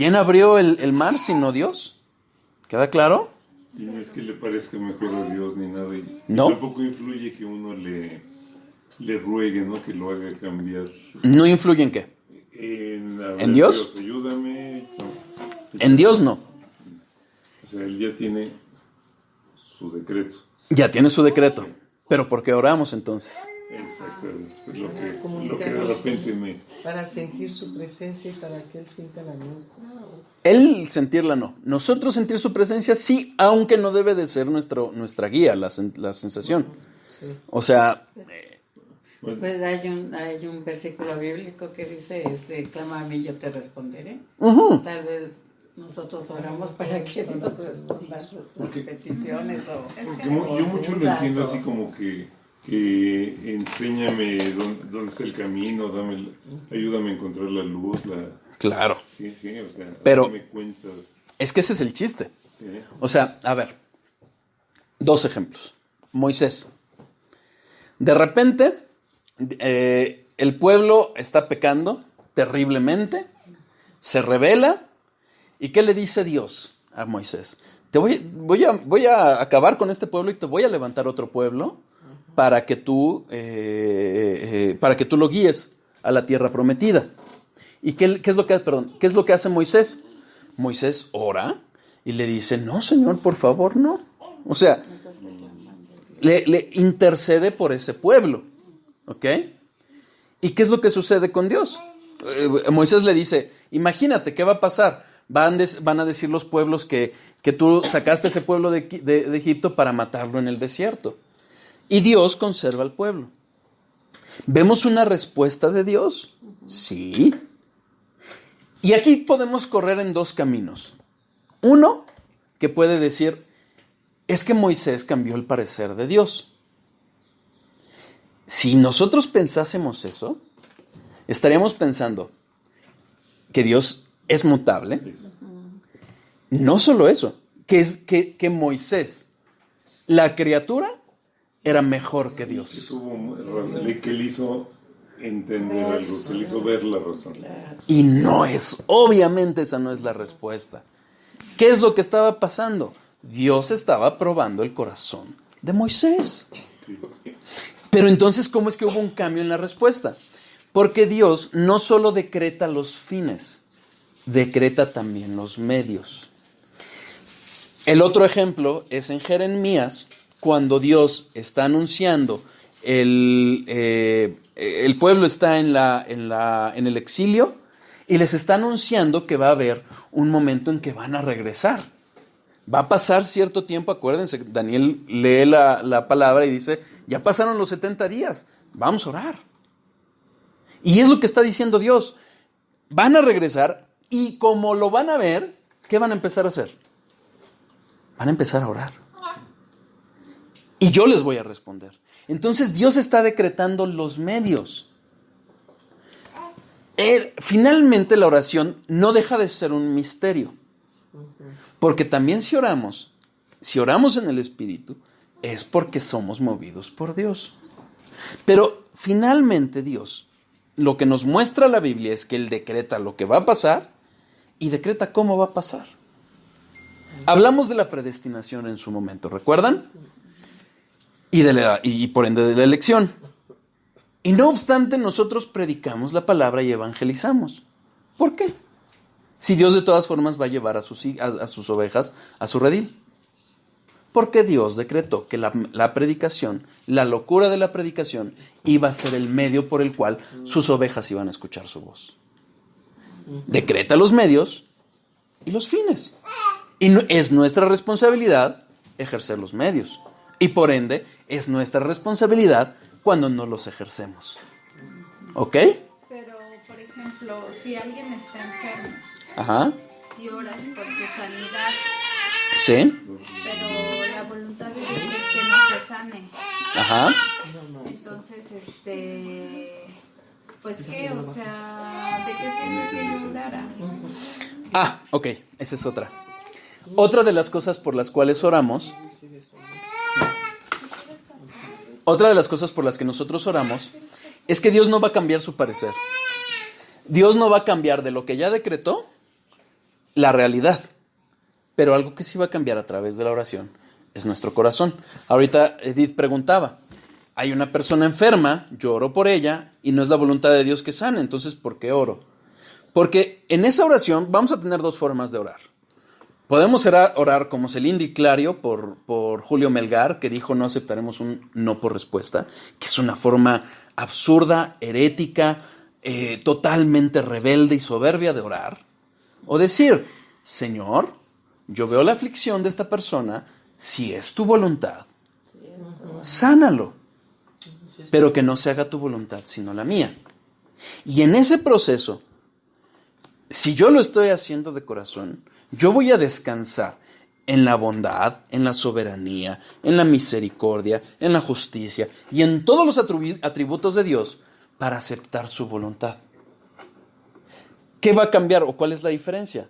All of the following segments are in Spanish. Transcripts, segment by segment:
¿Quién abrió el mar sino Dios? ¿Queda claro? Y no es que le parezca mejor a Dios ni nada. Y No. tampoco influye que uno le ruegue, ¿no? Que lo haga cambiar. ¿No influye en qué? ¿En Dios? Ayúdame. No. En Dios no. O sea, él ya tiene su decreto. Ya tiene su decreto. Pero ¿por qué oramos entonces? Exacto. Es lo que de repente para sentir su presencia y para que Él sienta la nuestra. Él sentirla no. Nosotros sentir su presencia sí, aunque no debe de ser nuestra guía, la sensación. Sí. O sea... Pues hay un versículo bíblico que dice, clama a mí, yo te responderé. Tal vez nosotros oramos para que Dios responda a nuestras peticiones. Yo mucho lo entiendo así como que enséñame dónde está el camino, ayúdame a encontrar la luz. Claro. Sí, o sea, pero dame cuenta. Es que ese es el chiste. Sí. O sea, a ver, 2 ejemplos. Moisés. De repente, el pueblo está pecando terriblemente, se rebela, ¿y qué le dice Dios a Moisés? Voy a acabar con este pueblo y te voy a levantar otro pueblo para que tú lo guíes a la tierra prometida. ¿Y qué es lo que hace Moisés? Moisés ora y le dice, no, Señor, por favor, no. O sea, le intercede por ese pueblo. ¿Ok? ¿Y qué es lo que sucede con Dios? Moisés le dice, imagínate, ¿qué va a pasar? Van a decir los pueblos que tú sacaste ese pueblo de Egipto para matarlo en el desierto. Y Dios conserva al pueblo. ¿Vemos una respuesta de Dios? Sí. Y aquí podemos correr en 2 caminos. Uno, que puede decir, es que Moisés cambió el parecer de Dios. Si nosotros pensásemos eso, estaríamos pensando que Dios es mutable. No solo eso, que Moisés, la criatura, era mejor que Dios. Que le hizo entender algo, que le hizo ver la razón. Y obviamente esa no es la respuesta. ¿Qué es lo que estaba pasando? Dios estaba probando el corazón de Moisés. Pero entonces, ¿cómo es que hubo un cambio en la respuesta? Porque Dios no solo decreta los fines, decreta también los medios. El otro ejemplo es en Jeremías, cuando Dios está anunciando, el pueblo está en el exilio y les está anunciando que va a haber un momento en que van a regresar. Va a pasar cierto tiempo, acuérdense, Daniel lee la palabra y dice, ya pasaron los 70 días, vamos a orar. Y es lo que está diciendo Dios, van a regresar y como lo van a ver, ¿qué van a empezar a hacer? Van a empezar a orar. Y yo les voy a responder. Entonces Dios está decretando los medios. Finalmente la oración no deja de ser un misterio. Porque también si oramos en el Espíritu, es porque somos movidos por Dios. Pero finalmente Dios, lo que nos muestra la Biblia es que Él decreta lo que va a pasar y decreta cómo va a pasar. Hablamos de la predestinación en su momento, ¿recuerdan? Y por ende de la elección. Y no obstante, nosotros predicamos la palabra y evangelizamos. ¿Por qué? Si Dios de todas formas va a llevar a sus ovejas a su redil. Porque Dios decretó que la predicación, la locura de la predicación, iba a ser el medio por el cual sus ovejas iban a escuchar su voz. Decreta los medios y los fines. Y es nuestra responsabilidad ejercer los medios. Y por ende, es nuestra responsabilidad cuando no los ejercemos. ¿Ok? Pero, por ejemplo, si alguien está enfermo, Ajá. y oras por su sanidad, Sí. pero la voluntad de Dios es que no se sane. Ajá. Entonces, pues qué, o sea, ¿de qué sirve que yo orara? Ah, ok, esa es otra. Otra de las cosas por las cuales oramos, otra de las cosas por las que nosotros oramos, es que Dios no va a cambiar su parecer. Dios no va a cambiar de lo que ya decretó la realidad. Pero algo que sí va a cambiar a través de la oración es nuestro corazón. Ahorita Edith preguntaba, hay una persona enferma, yo oro por ella y no es la voluntad de Dios que sane, entonces ¿por qué oro? Porque en esa oración vamos a tener dos formas de orar. Podemos orar como Celine Di Clario por Julio Melgar, que dijo no aceptaremos un no por respuesta, que es una forma absurda, herética, totalmente rebelde y soberbia de orar. O decir, Señor, yo veo la aflicción de esta persona, si es tu voluntad, sánalo, pero que no se haga tu voluntad sino la mía. Y en ese proceso, si yo lo estoy haciendo de corazón, yo voy a descansar en la bondad, en la soberanía, en la misericordia, en la justicia y en todos los atributos de Dios para aceptar su voluntad. ¿Qué va a cambiar o cuál es la diferencia?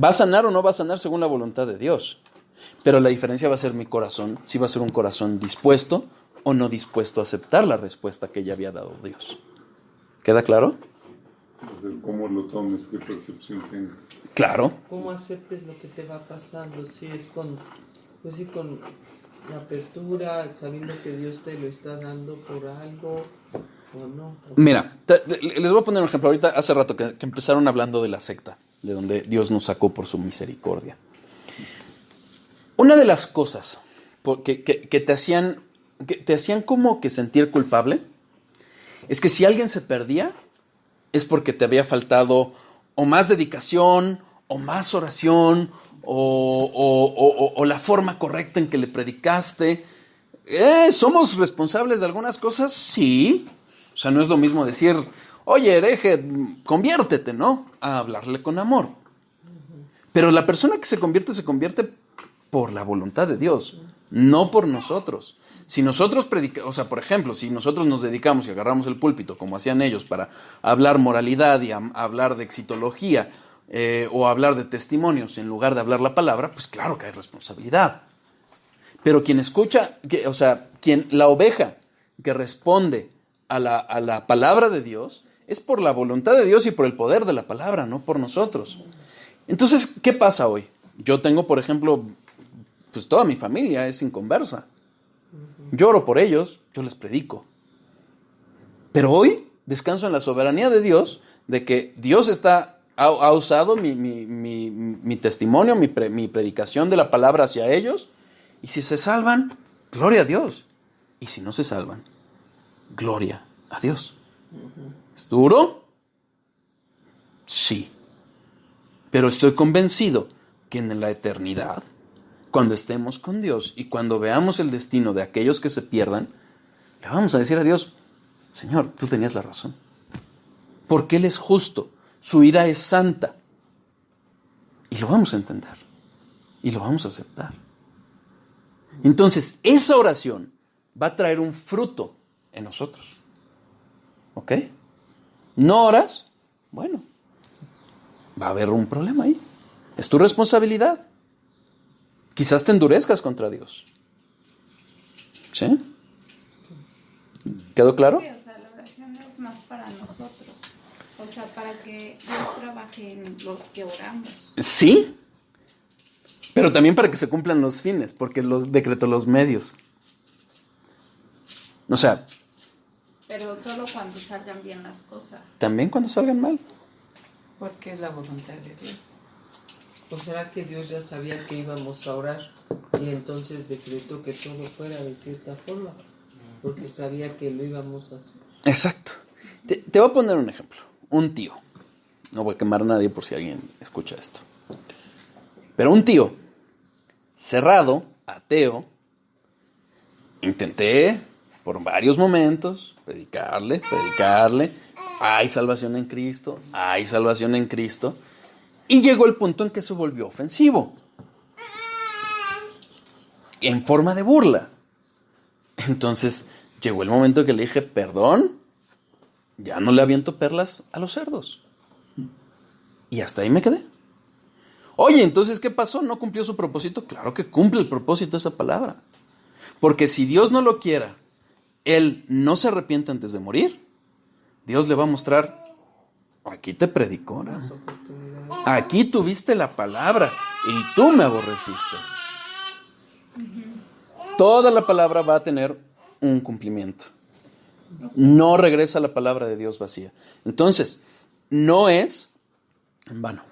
¿Va a sanar o no va a sanar según la voluntad de Dios? Pero la diferencia va a ser mi corazón, si va a ser un corazón dispuesto o no dispuesto a aceptar la respuesta que ya había dado Dios. ¿Queda claro? Cómo lo tomes, qué percepción tengas. Claro. Cómo aceptes lo que te va pasando, si es con la apertura, sabiendo que Dios te lo está dando por algo o no. Mira, les voy a poner un ejemplo. Ahorita, hace rato que empezaron hablando de la secta, de donde Dios nos sacó por su misericordia. Una de las cosas que te hacían como que sentir culpable es que si alguien se perdía, es porque te había faltado o más dedicación, o más oración, o la forma correcta en que le predicaste. ¿Somos responsables de algunas cosas? Sí. O sea, no es lo mismo decir, oye, hereje, conviértete, ¿no? A hablarle con amor. Pero la persona que se convierte por la voluntad de Dios, no por nosotros. Si nosotros predicamos, o sea, por ejemplo, si nosotros nos dedicamos y agarramos el púlpito, como hacían ellos, para hablar moralidad y hablar de exitología, o hablar de testimonios en lugar de hablar la palabra, pues claro que hay responsabilidad. Pero quien escucha, la oveja que responde a la palabra de Dios, es por la voluntad de Dios y por el poder de la palabra, no por nosotros. Entonces, ¿qué pasa hoy? Yo tengo, por ejemplo, pues toda mi familia es inconversa. Yo oro por ellos, yo les predico. Pero hoy descanso en la soberanía de Dios, de que Dios ha usado mi testimonio, mi predicación de la palabra hacia ellos, y si se salvan, gloria a Dios. Y si no se salvan, gloria a Dios. ¿Es duro? Sí. Pero estoy convencido que en la eternidad, cuando estemos con Dios y cuando veamos el destino de aquellos que se pierdan, le vamos a decir a Dios, Señor, tú tenías la razón. Porque Él es justo, su ira es santa. Y lo vamos a entender. Y lo vamos a aceptar. Entonces, esa oración va a traer un fruto en nosotros. ¿Ok? ¿No oras? Bueno, va a haber un problema ahí. Es tu responsabilidad. Quizás te endurezcas contra Dios. ¿Sí? ¿Quedó claro? Sí, o sea, la oración es más para nosotros. O sea, para que Dios trabaje en los que oramos. Sí, pero también para que se cumplan los fines, porque los decretó los medios. O sea, Pero solo cuando salgan bien las cosas. también cuando salgan mal. Porque es la voluntad de Dios. ¿O será que Dios ya sabía que íbamos a orar y entonces decretó que todo fuera de cierta forma? Porque sabía que lo íbamos a hacer. Exacto. Te voy a poner un ejemplo. Un tío. No voy a quemar a nadie por si alguien escucha esto. Pero un tío cerrado, ateo, intenté por varios momentos predicarle. Hay salvación en Cristo, hay salvación en Cristo. Y llegó el punto en que se volvió ofensivo. En forma de burla. Entonces llegó el momento que le dije, perdón, ya no le aviento perlas a los cerdos. Y hasta ahí me quedé. Oye, entonces, ¿qué pasó? ¿No cumplió su propósito? Claro que cumple el propósito de esa palabra. Porque si Dios no lo quiera, él no se arrepiente antes de morir, Dios le va a mostrar, aquí te predicó. Las oportunidades. aquí tuviste la palabra y tú me aborreciste. Toda la palabra va a tener un cumplimiento. No regresa la palabra de Dios vacía. Entonces, no es en vano.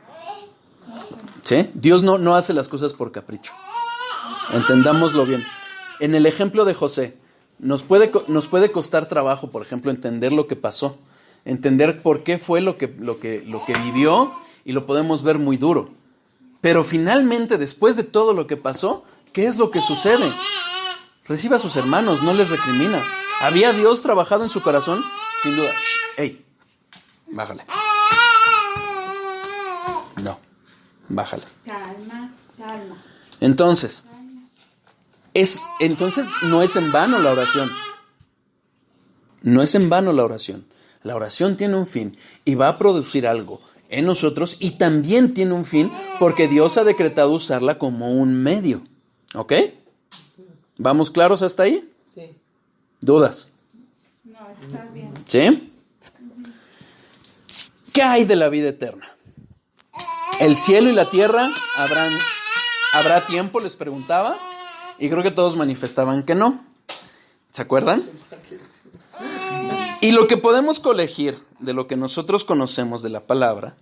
¿Sí? Dios no hace las cosas por capricho. Entendámoslo bien. En el ejemplo de José, nos puede costar trabajo, por ejemplo, entender lo que pasó. Entender por qué fue lo que vivió, y lo podemos ver muy duro. Pero finalmente, después de todo lo que pasó, ¿qué es lo que sucede? Recibe a sus hermanos, no les recrimina. ¿Había Dios trabajado en su corazón? Sin duda. ¡Ey! Bájale. No, bájale. Calma. Entonces no es en vano la oración. No es en vano la oración. La oración tiene un fin y va a producir algo en nosotros, y también tiene un fin porque Dios ha decretado usarla como un medio. ¿Ok? ¿Vamos claros hasta ahí? Sí. ¿Dudas? No, está bien. ¿Sí? ¿Qué hay de la vida eterna? ¿El cielo y la tierra habrá tiempo? Les preguntaba. Y creo que todos manifestaban que no. ¿Se acuerdan? Y lo que podemos colegir de lo que nosotros conocemos de la palabra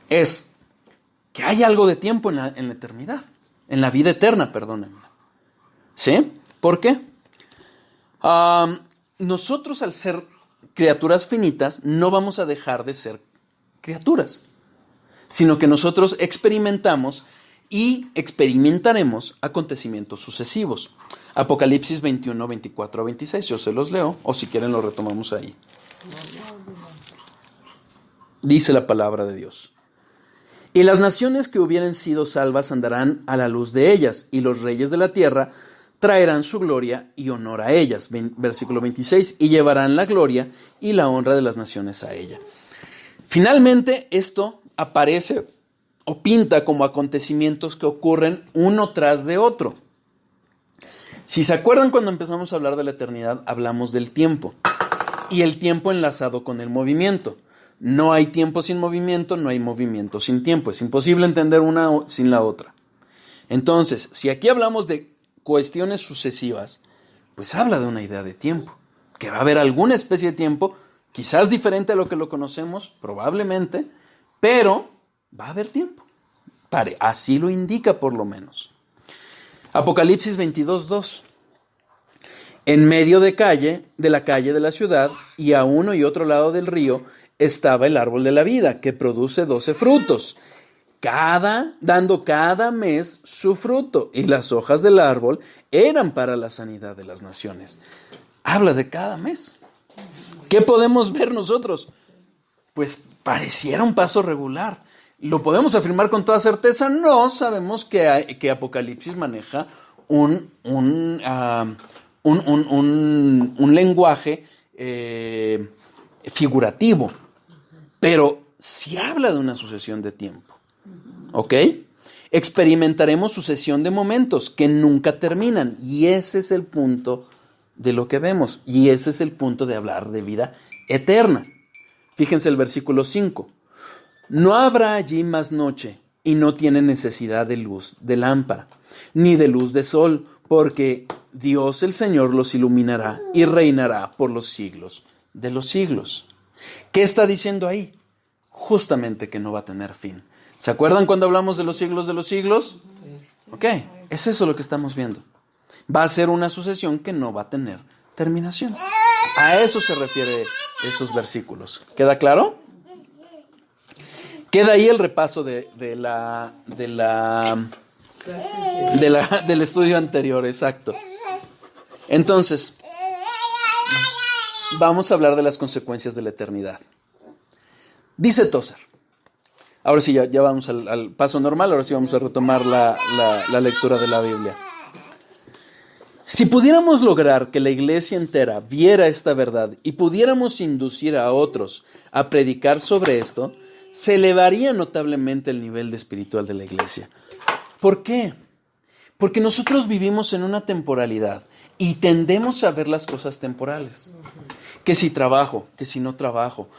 es que hay algo de tiempo en la eternidad, en la vida eterna, perdónenme. ¿Sí? ¿Por qué? Nosotros, al ser criaturas finitas, no vamos a dejar de ser criaturas, sino que nosotros experimentamos y experimentaremos acontecimientos sucesivos. Apocalipsis 21, 24 a 26, yo se los leo, o si quieren lo retomamos ahí. Dice la palabra de Dios: y las naciones que hubieren sido salvas andarán a la luz de ellas, y los reyes de la tierra traerán su gloria y honor a ellas. Versículo 26, y llevarán la gloria y la honra de las naciones a ella. Finalmente, esto aparece o pinta como acontecimientos que ocurren uno tras de otro. Si se acuerdan, cuando empezamos a hablar de la eternidad, hablamos del tiempo, y el tiempo enlazado con el movimiento. No hay tiempo sin movimiento, no hay movimiento sin tiempo. Es imposible entender una sin la otra. Entonces, si aquí hablamos de cuestiones sucesivas, pues habla de una idea de tiempo, que va a haber alguna especie de tiempo, quizás diferente a lo que lo conocemos, probablemente, pero va a haber tiempo. Así lo indica por lo menos. Apocalipsis 22, 2. En medio de la calle de la ciudad, y a uno y otro lado del río, estaba el árbol de la vida, que produce 12 frutos, dando cada mes su fruto, y las hojas del árbol eran para la sanidad de las naciones. Habla de cada mes. ¿Qué podemos ver nosotros? Pues pareciera un paso regular. ¿Lo podemos afirmar con toda certeza? No, sabemos que Apocalipsis maneja un lenguaje figurativo, pero sí habla de una sucesión de tiempo. ¿Ok? Experimentaremos sucesión de momentos que nunca terminan, y ese es el punto de lo que vemos, y ese es el punto de hablar de vida eterna. Fíjense el versículo 5. No habrá allí más noche, y no tiene necesidad de luz de lámpara, ni de luz de sol, porque Dios el Señor los iluminará y reinará por los siglos de los siglos. ¿Qué está diciendo ahí? Justamente que no va a tener fin. ¿Se acuerdan cuando hablamos de los siglos de los siglos? Ok, es eso lo que estamos viendo. Va a ser una sucesión que no va a tener terminación. A eso se refiere estos versículos. ¿Queda claro? Queda ahí el repaso del estudio anterior, exacto. Entonces, vamos a hablar de las consecuencias de la eternidad. Dice Tozer. Ahora sí, ya vamos al paso normal, ahora sí vamos a retomar la lectura de la Biblia. Si pudiéramos lograr que la iglesia entera viera esta verdad y pudiéramos inducir a otros a predicar sobre esto, se elevaría notablemente el nivel espiritual de la iglesia. ¿Por qué? Porque nosotros vivimos en una temporalidad y tendemos a ver las cosas temporales. Que si trabajo, que si no trabajo,